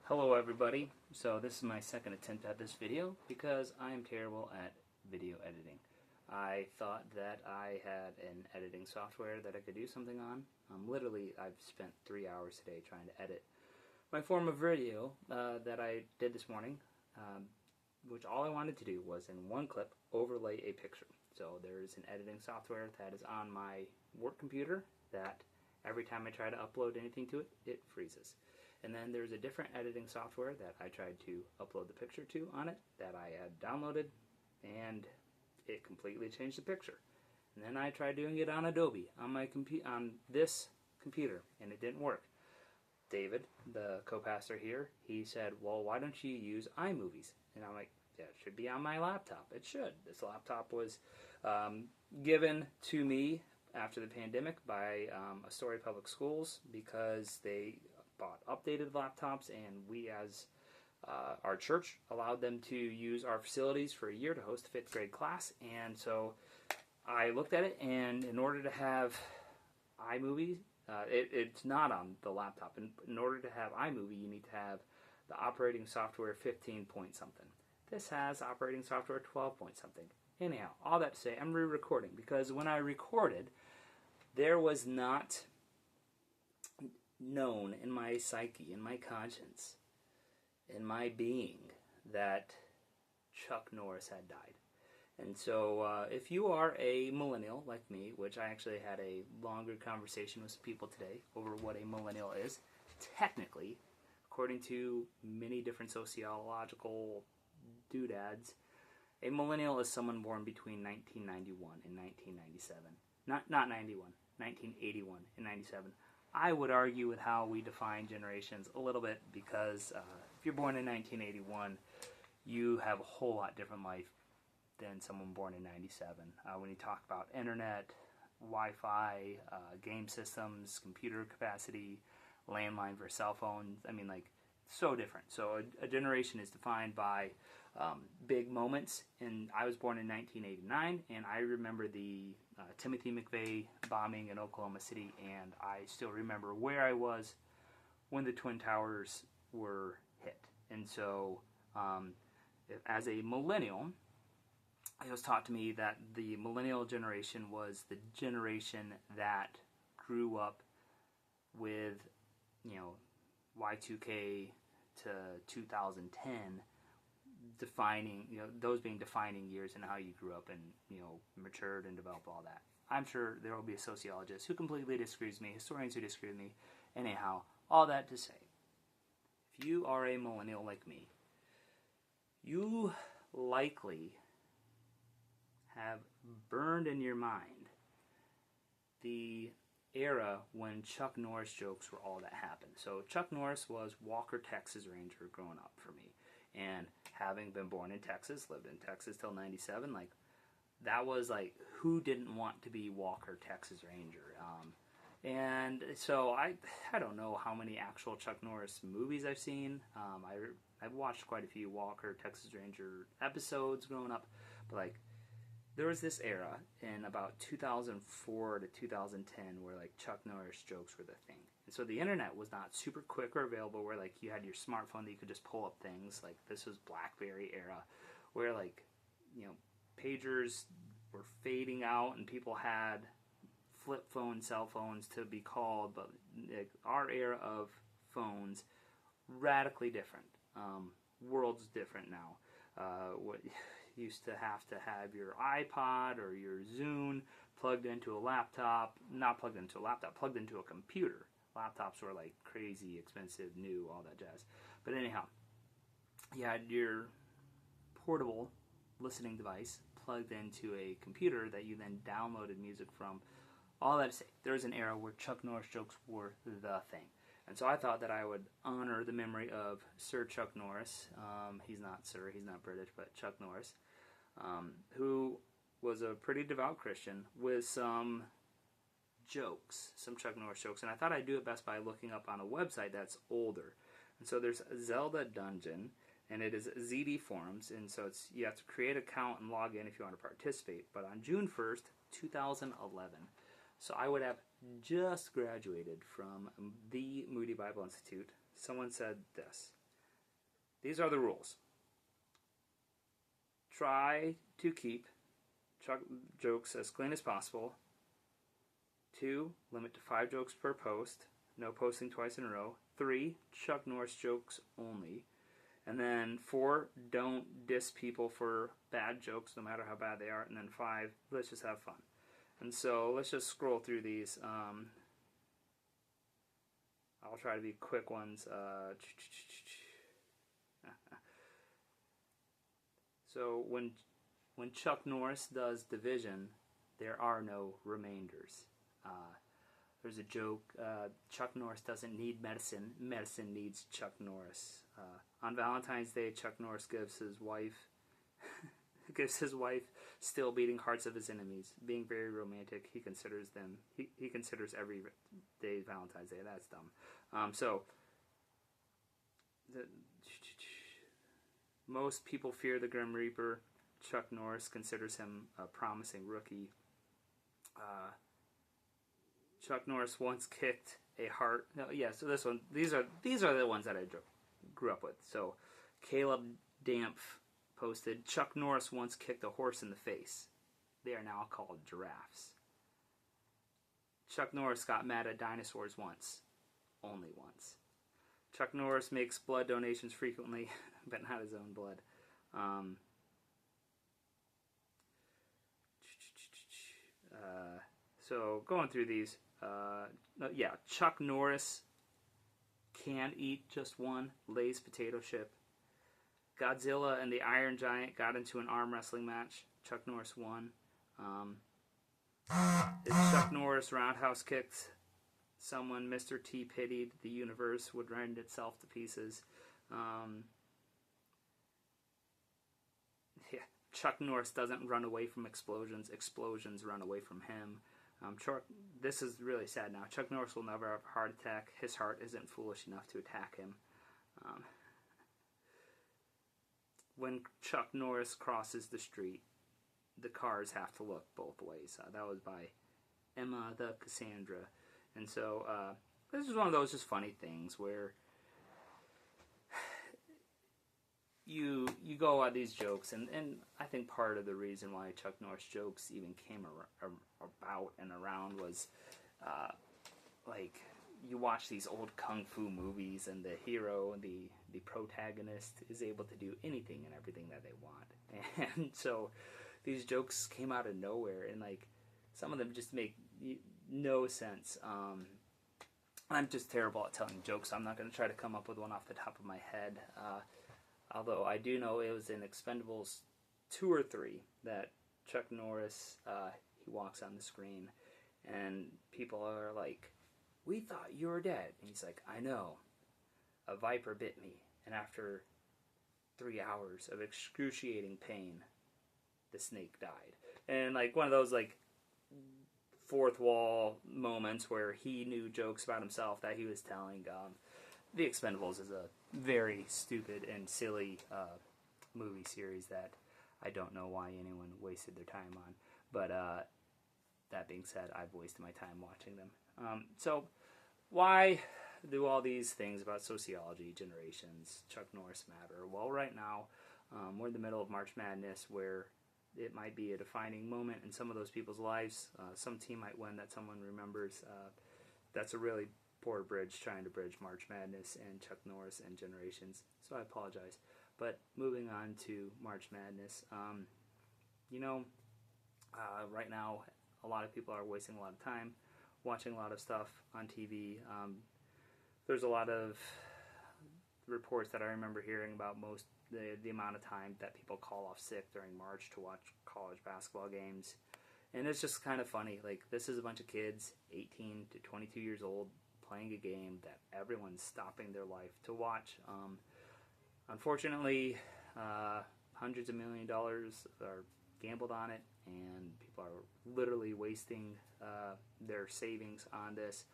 Hello everybody. So this is my second attempt at this video because I am terrible at video editing. I thought that I had an editing software that I could do something on. Literally, I've spent 3 hours today trying to edit my form of video that I did this morning, which all I wanted to do was in one clip overlay a picture. So there's an editing software that is on my work computer that every time I try to upload anything to it, it freezes. And then there's a different editing software that I tried to upload the picture to on it that I had downloaded, and it completely changed the picture. And then I tried doing it on Adobe on my on this computer, and it didn't work. David, the co-pastor here, he said, "Well, why don't you use iMovies?" And I'm like, "Yeah, it should be on my laptop. It should." This laptop was given to me after the pandemic by Astoria Public Schools because they bought updated laptops, and we as our church allowed them to use our facilities for a year to host a 5th grade class. And so I looked at it, and in order to have iMovie, it's not on the laptop. In order to have iMovie, you need to have the operating software 15 point something. This has operating software 12 point something. Anyhow, all that to say, I'm re-recording because when I recorded, there was not known in my psyche, in my conscience, in my being, that Chuck Norris had died. And so if you are a millennial like me, which I actually had a longer conversation with some people today over what a millennial is, technically, according to many different sociological doodads, a millennial is someone born between 1991 and 1997. Not 91, 1981 and 97. I would argue with how we define generations a little bit because if you're born in 1981, you have a whole lot different life than someone born in 97. When you talk about internet, Wi-Fi, game systems, computer capacity, landline for cell phones, I mean, like, so different. So a generation is defined by big moments, and I was born in 1989, and I remember the Timothy McVeigh bombing in Oklahoma City, and I still remember where I was when the Twin Towers were hit. And so as a millennial, it was taught to me that the millennial generation was the generation that grew up with, Y2K to 2010 defining, those being defining years and how you grew up and, matured and developed all that. I'm sure there will be a sociologist who completely disagrees with me, historians who disagree with me. Anyhow, all that to say, if you are a millennial like me, you likely have burned in your mind the era when Chuck Norris jokes were all that happened. So Chuck Norris was Walker, Texas Ranger growing up for me. And having been born in Texas, lived in Texas till 97, like, that was like, who didn't want to be Walker, Texas Ranger? And so I don't know how many actual Chuck Norris movies I've seen. I've watched quite a few Walker, Texas Ranger episodes growing up, but like, there was this era in about 2004 to 2010 where like Chuck Norris jokes were the thing. And so the internet was not super quick or available where like you had your smartphone that you could just pull up things. Like this was BlackBerry era where like, pagers were fading out and people had flip phone cell phones to be called. But like, our era of phones, radically different. World's different now. What used to have your iPod or your Zune plugged into a laptop, not plugged into a laptop, plugged into a computer. Laptops were like crazy, expensive, new, all that jazz. But anyhow, you had your portable listening device plugged into a computer that you then downloaded music from. All that to say, there was an era where Chuck Norris jokes were the thing. And so I thought that I would honor the memory of Sir Chuck Norris. He's not Sir, he's not British, but Chuck Norris, who was a pretty devout Christian with some jokes, some Chuck Norris jokes. And I thought I'd do it best by looking up on a website that's older. And so there's Zelda Dungeon, and it is ZD Forums. And so you have to create an account and log in if you want to participate. But on June 1st, 2011, so I would have just graduated from the Moody Bible Institute. Someone said this: these are the rules. Try to keep Chuck jokes as clean as possible. 2, limit to 5 jokes per post. No posting twice in a row. 3, Chuck Norris jokes only. And then 4, don't diss people for bad jokes, no matter how bad they are. And then 5, let's just have fun. And so let's just scroll through these. I'll try to be quick ones. So when Chuck Norris does division, there are no remainders. There's a joke, Chuck Norris doesn't need medicine, medicine needs Chuck Norris. On Valentine's Day, Chuck Norris gives his wife still beating hearts of his enemies. Being very romantic, he considers every day Valentine's Day. That's dumb. Most people fear the Grim Reaper. Chuck Norris considers him a promising rookie. Chuck Norris once kicked a heart. No, yeah. So this one, these are the ones that I grew up with. So Caleb Dampf posted, Chuck Norris once kicked a horse in the face. They are now called giraffes. Chuck Norris got mad at dinosaurs once. Only once. Chuck Norris makes blood donations frequently, but not his own blood. So going through these, Chuck Norris can eat just one Lay's potato chip. Godzilla and the Iron Giant got into an arm wrestling match. Chuck Norris won. If Chuck Norris roundhouse kicked someone Mr. T pitied, the universe would rend itself to pieces. Chuck Norris doesn't run away from explosions. Explosions run away from him. This is really sad now. Chuck Norris will never have a heart attack. His heart isn't foolish enough to attack him. When Chuck Norris crosses the street, the cars have to look both ways. That was by Emma the Cassandra. And so this is one of those just funny things where you go at these jokes, and I think part of the reason why Chuck Norris jokes even came about and around was you watch these old kung fu movies, and the hero, the protagonist, is able to do anything and everything that they want. And so these jokes came out of nowhere, and some of them just make no sense. I'm just terrible at telling jokes, so I'm not going to try to come up with one off the top of my head. Although I do know it was in Expendables 2 or 3 that Chuck Norris, he walks on the screen, and people are like, "We thought you were dead." And he's like, "I know. A viper bit me, and after 3 hours of excruciating pain, the snake died." And one of those fourth wall moments where he knew jokes about himself that he was telling. The Expendables is a very stupid and silly movie series that I don't know why anyone wasted their time on. But that being said, I've wasted my time watching them. So why do all these things about sociology, generations, Chuck Norris matter? Well, right now, we're in the middle of March Madness, where it might be a defining moment in some of those people's lives. Some team might win that someone remembers. That's a really poor bridge trying to bridge March Madness and Chuck Norris and generations, so I apologize. But moving on to March Madness, right now a lot of people are wasting a lot of time watching a lot of stuff on TV. There's a lot of reports that I remember hearing about the amount of time that people call off sick during March to watch college basketball games. And it's just kind of funny. This is a bunch of kids, 18 to 22 years old, playing a game that everyone's stopping their life to watch. Unfortunately, hundreds of $millions are gambled on it, and people are literally wasting their savings on this.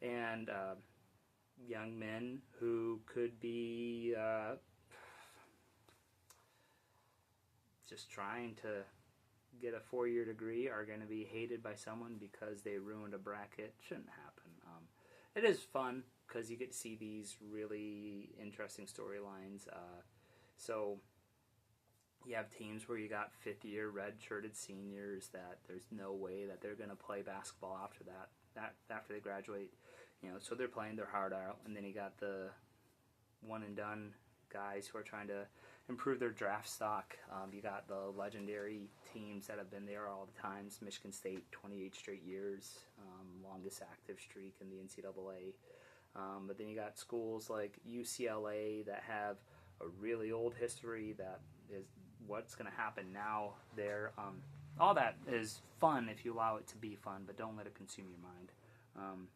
And young men who could be just trying to get a 4-year degree are going to be hated by someone because they ruined a bracket. Shouldn't happen. It is fun because you get to see these really interesting storylines. So you have teams where you got fifth-year red-shirted seniors that there's no way that they're going to play basketball after after they graduate. So they're playing their heart out, and then you got the one-and-done guys who are trying to improve their draft stock. You got the legendary teams that have been there all the times. Michigan State, 28 straight years, longest active streak in the NCAA. But then you got schools like UCLA that have a really old history that is what's going to happen now there. All that is fun if you allow it to be fun, but don't let it consume your mind.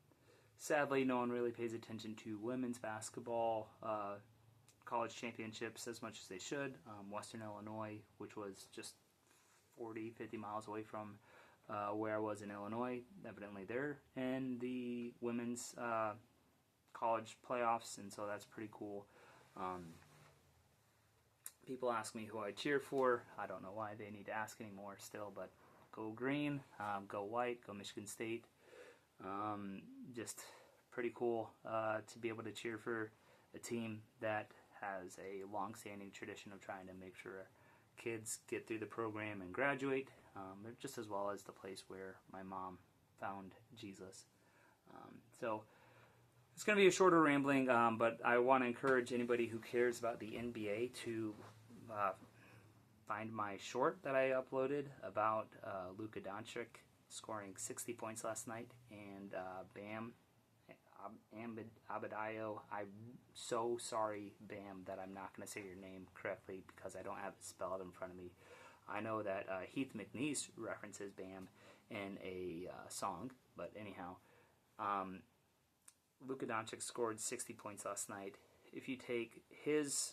Sadly, no one really pays attention to women's basketball college championships as much as they should. Western Illinois, which was just 40, 50 miles away from where I was in Illinois, evidently they're in the women's college playoffs, and so that's pretty cool. People ask me who I cheer for. I don't know why they need to ask anymore still, but go green, go white, go Michigan State. Just pretty cool to be able to cheer for a team that has a long-standing tradition of trying to make sure kids get through the program and graduate, just as well as the place where my mom found Jesus. So it's going to be a shorter rambling, but I want to encourage anybody who cares about the NBA to find my short that I uploaded about LukaDoncic scoring 60 points last night, and Bam Adebayo. I'm so sorry, Bam, that I'm not going to say your name correctly because I don't have it spelled in front of me. I know that Heath McNeese references Bam in a song, but anyhow, LukaDoncic scored 60 points last night. If you take his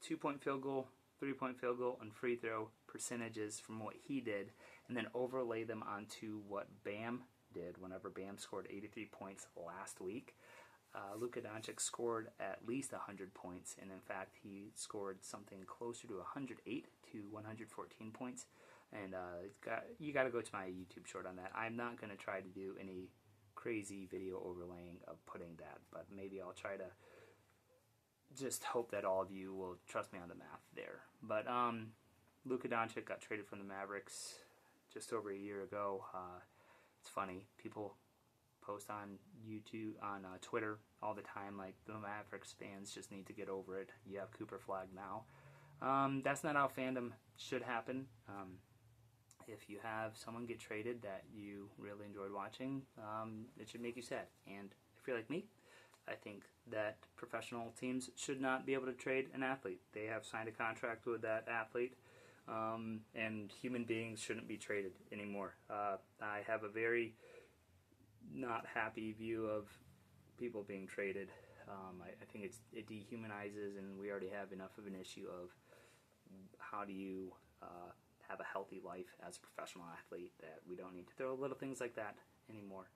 2-point field goal, 3-point field goal, and free throw percentages from what he did, and then overlay them onto what Bam did whenever Bam scored 83 points last week, LukaDoncic scored at least 100 points, and in fact he scored something closer to 108 to 114 points. And you got to go to my YouTube short on that. I'm not going to try to do any crazy video overlaying of putting that, but maybe I'll try to just hope that all of you will trust me on the math there. But LukaDoncic got traded from the Mavericks just over a year ago. It's funny, people post on YouTube, on Twitter all the time, like the Mavericks fans just need to get over it. You have Cooper Flag now. That's not how fandom should happen. If you have someone get traded that you really enjoyed watching, it should make you sad. And if you're like me, I think that professional teams should not be able to trade an athlete. They have signed a contract with that athlete, and human beings shouldn't be traded anymore. I have a very not happy view of people being traded. I think it dehumanizes, and we already have enough of an issue of how do you have a healthy life as a professional athlete, that we don't need to throw little things like that anymore.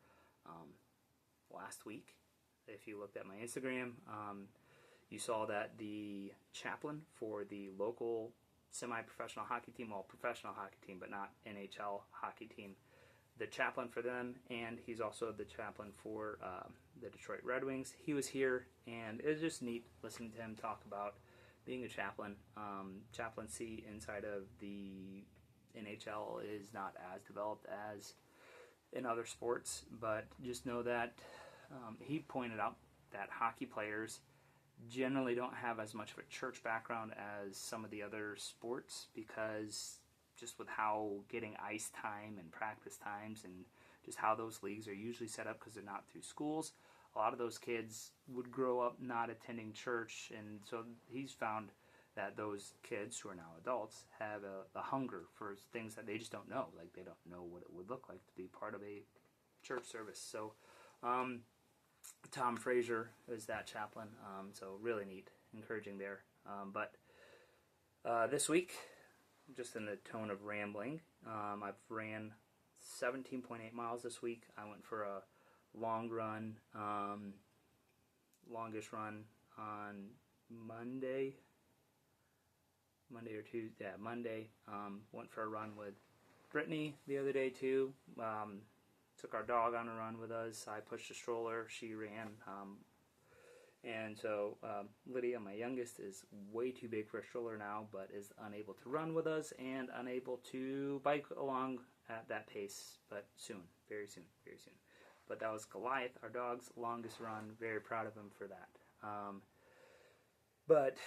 Last week, if you looked at my Instagram, you saw that the chaplain for the local semi-professional hockey team, well, professional hockey team, but not NHL hockey team, the chaplain for them, and he's also the chaplain for the Detroit Red Wings. He was here, and it was just neat listening to him talk about being a chaplain. Chaplaincy inside of the NHL is not as developed as in other sports, but just know that he pointed out that hockey players generally don't have as much of a church background as some of the other sports, because just with how getting ice time and practice times and just how those leagues are usually set up, because they're not through schools, a lot of those kids would grow up not attending church, and so he's found that those kids who are now adults have a hunger for things that they just don't know. Like, they don't know what it would look like to be part of a church service. So Tom Frazier is that chaplain, so really neat, encouraging there. But this week, just in the tone of rambling, I've ran 17.8 miles this week. I went for a long run, longest run on Monday or Tuesday. Yeah, Monday. Went for a run with Brittany the other day too. Took our dog on a run with us. I pushed a stroller. She ran. And so Lydia, my youngest, is way too big for a stroller now, but is unable to run with us and unable to bike along at that pace, but soon, very soon, very soon. But that was Goliath, our dog's longest run. Very proud of him for that. But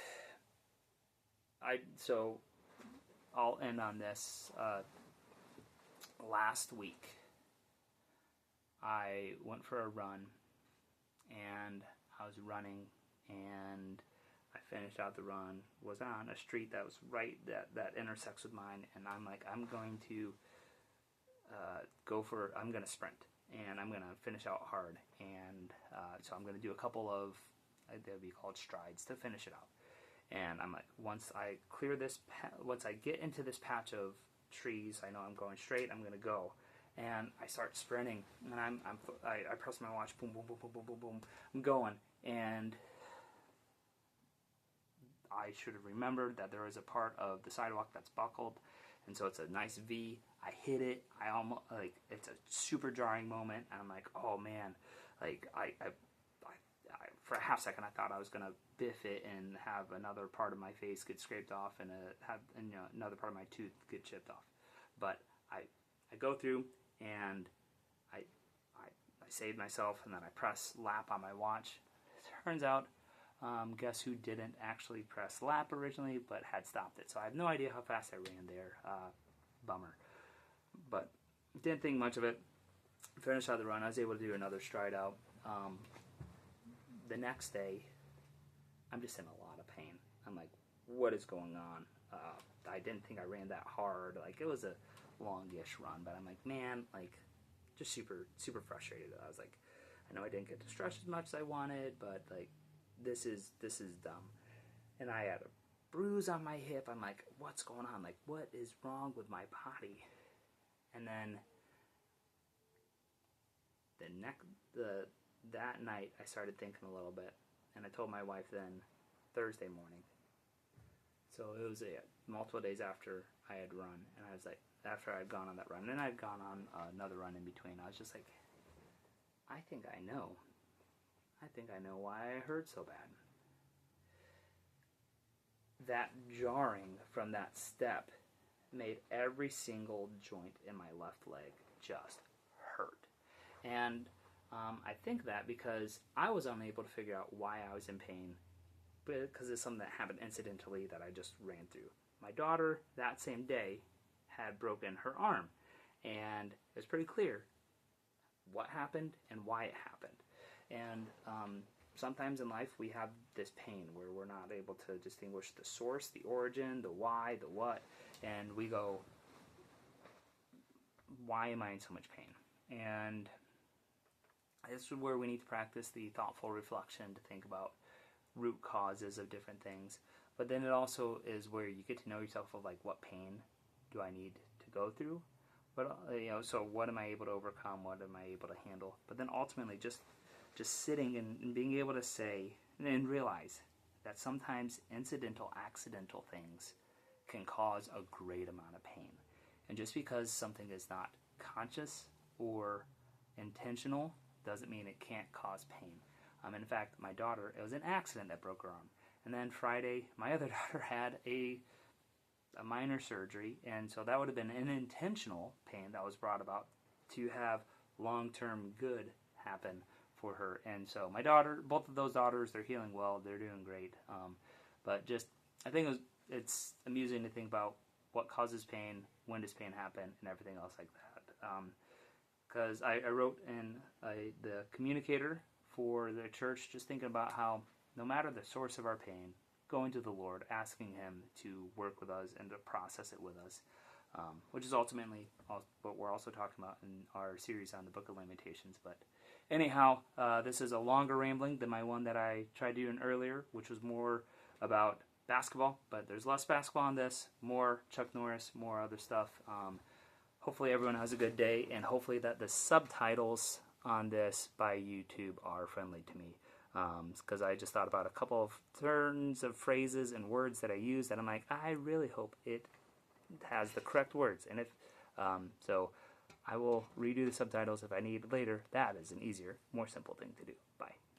so I'll end on this. Last week, I went for a run, and I was running, and I finished out the run, was on a street that was right, that intersects with mine, and I'm like, I'm going to I'm going to sprint, and I'm going to finish out hard, and so I'm going to do a couple of, they'll be called strides to finish it out. And I'm like, once I get into this patch of trees, I know I'm going straight, I'm going to go. And I start sprinting, and I press my watch, boom, boom, boom, boom, boom, boom, boom. I'm going, and I should have remembered that there is a part of the sidewalk that's buckled, and so it's a nice V. I hit it. I almost, like, it's a super jarring moment, and I'm like, oh man, like I for a half second I thought I was gonna biff it and have another part of my face get scraped off and another part of my tooth get chipped off, but I go through. And I saved myself, and then I press lap on my watch. Turns out, guess who didn't actually press lap originally, but had stopped it. So I have no idea how fast I ran there. Bummer. But didn't think much of it. Finished out the run. I was able to do another stride out. The next day, I'm just in a lot of pain. I'm like, what is going on? I didn't think I ran that hard. Like, it was a longish run, but I'm like, man, like, just super, super frustrated. I was like, I know I didn't get to stretch as much as I wanted, but like, this is dumb. And I had a bruise on my hip. I'm like, what's going on? Like, what is wrong with my body? And then that night, I started thinking a little bit, and I told my wife then Thursday morning. So it was multiple days after I had run, and I was like, after I'd gone on that run, and I'd gone on another run in between, I was just like, I think I know why I hurt so bad. That jarring from that step made every single joint in my left leg just hurt. And I think that because I was unable to figure out why I was in pain, because it's something that happened incidentally that I just ran through. My daughter, that same day, had broken her arm, and it was pretty clear what happened and why it happened. And sometimes in life we have this pain where we're not able to distinguish the source, the origin, the why, the what, and we go, why am I in so much pain? And this is where we need to practice the thoughtful reflection to think about root causes of different things. But then it also is where you get to know yourself of like, what pain do I need to go through? But so what am I able to overcome? What am I able to handle? But then ultimately, just sitting and being able to say and realize that sometimes incidental, accidental things can cause a great amount of pain. And just because something is not conscious or intentional doesn't mean it can't cause pain. In fact, my daughter, it was an accident that broke her arm. And then Friday, my other daughter had a minor surgery, and so that would have been an intentional pain that was brought about to have long-term good happen for her. And so my daughter, both of those daughters, they're healing well, they're doing great. But just, I think it's amusing to think about what causes pain, when does pain happen, and everything else like that. Because I wrote in the communicator for the church, just thinking about how no matter the source of our pain, going to the Lord, asking Him to work with us and to process it with us, which is ultimately what we're also talking about in our series on the Book of Lamentations. But anyhow, this is a longer rambling than my one that I tried doing earlier, which was more about basketball, but there's less basketball on this, more Chuck Norris, more other stuff. Hopefully everyone has a good day, and hopefully that the subtitles on this by YouTube are friendly to me. Because I just thought about a couple of turns of phrases and words that I use that I'm like, I really hope it has the correct words. And if so, I will redo the subtitles if I need later. That is an easier, more simple thing to do. Bye.